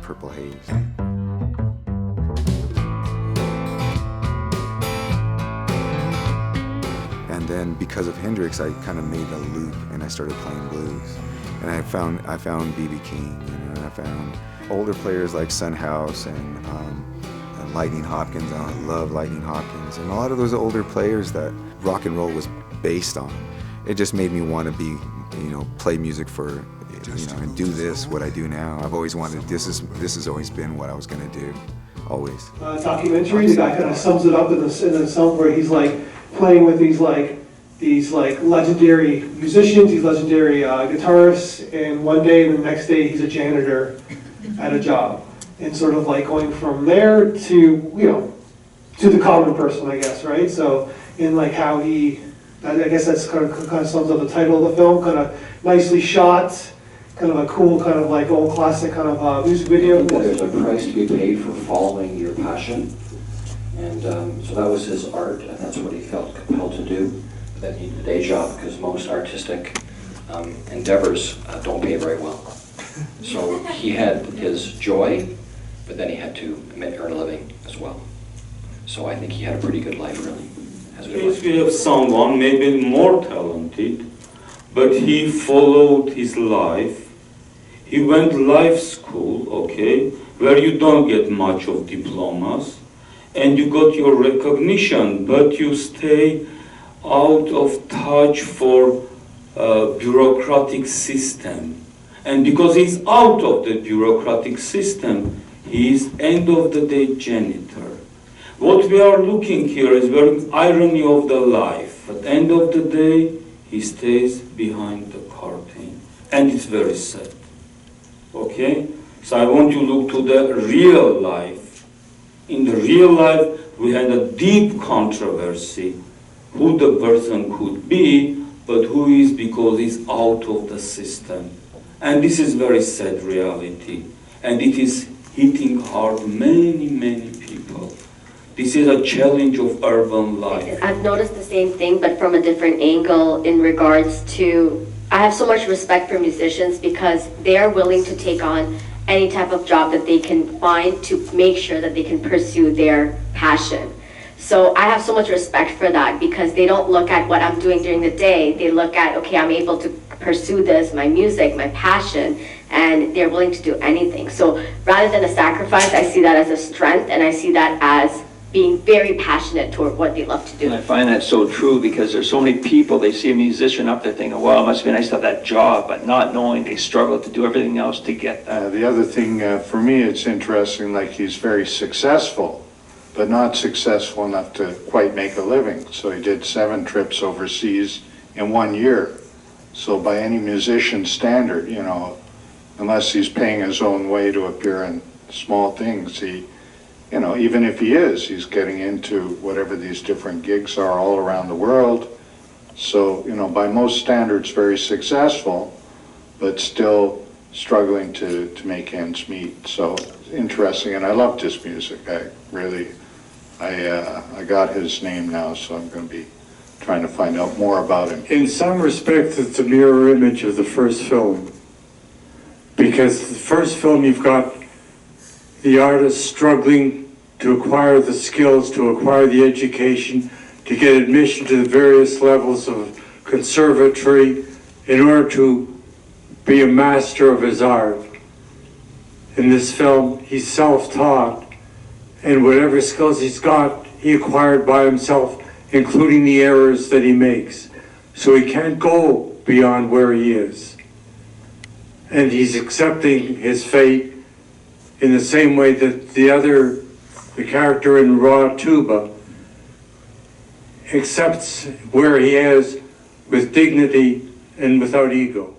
Purple Haze. And then because of Hendrix, I kind of made a loop and I started playing blues. And I found B.B. King, and I found older players like Son House and Lightning Hopkins. I love Lightning Hopkins. And a lot of those older players that rock and roll was based on. It just made me want to be, play music for, and do this, what I do now. I've always wanted, this has always been what I was going to do, always. Documentary, the guy kind of sums it up in the sum where he's like playing with these legendary musicians, these legendary guitarists, and one day and the next day he's a janitor at a job. And sort of like going from there to, to the common person, I guess, right? So in like how I guess that's kind of sums up the title of the film, kind of nicely shot, kind of a cool, kind of like old classic kind of music video. I think that there's a price to be paid for following your passion. And so that was his art, and that's what he felt compelled to do. But then he did a day job, because most artistic endeavors don't pay very well. So he had his joy, but then he had to earn a living as well. So I think he had a pretty good life, really. If we have someone maybe more talented, but he followed his life. He went life school, okay, where you don't get much of diplomas, and you got your recognition, but you stay out of touch for bureaucratic system. And because he's out of the bureaucratic system, he is end of the day janitor. What we are looking here is very irony of the life. At the end of the day, he stays behind the curtain. And it's very sad. Okay? So I want you to look to the real life. In the real life, we had a deep controversy who the person could be, but who is because he's out of the system. And this is very sad reality. And it is hitting hard many, many people. This is a challenge of urban life. I've noticed the same thing, but from a different angle in regards to, I have so much respect for musicians because they are willing to take on any type of job that they can find to make sure that they can pursue their passion. So I have so much respect for that because they don't look at what I'm doing during the day. They look at, okay, I'm able to pursue this, my music, my passion, and they're willing to do anything. So rather than a sacrifice, I see that as a strength, and I see that as being very passionate toward what they love to do. And I find that so true because there's so many people, they see a musician up there thinking, well, it must be nice to have that job, but not knowing they struggle to do everything else to get that. The other thing, for me, it's interesting, like he's very successful, but not successful enough to quite make a living. So he did 7 trips overseas in 1 year. So by any musician standard, unless he's paying his own way to appear in small things, even if he's getting into whatever these different gigs are all around the world. So, by most standards, very successful, but still struggling to make ends meet. So interesting, and I loved his music. I got his name now, so I'm going to be trying to find out more about him. In some respects, it's a mirror image of the first film. Because the first film, you've got the artist struggling to acquire the skills, to acquire the education, to get admission to the various levels of conservatory in order to be a master of his art. In this film, he's self-taught, and whatever skills he's got, he acquired by himself, including the errors that he makes. So he can't go beyond where he is. And he's accepting his fate in the same way that the character in Raw Tuba accepts where he is with dignity and without ego.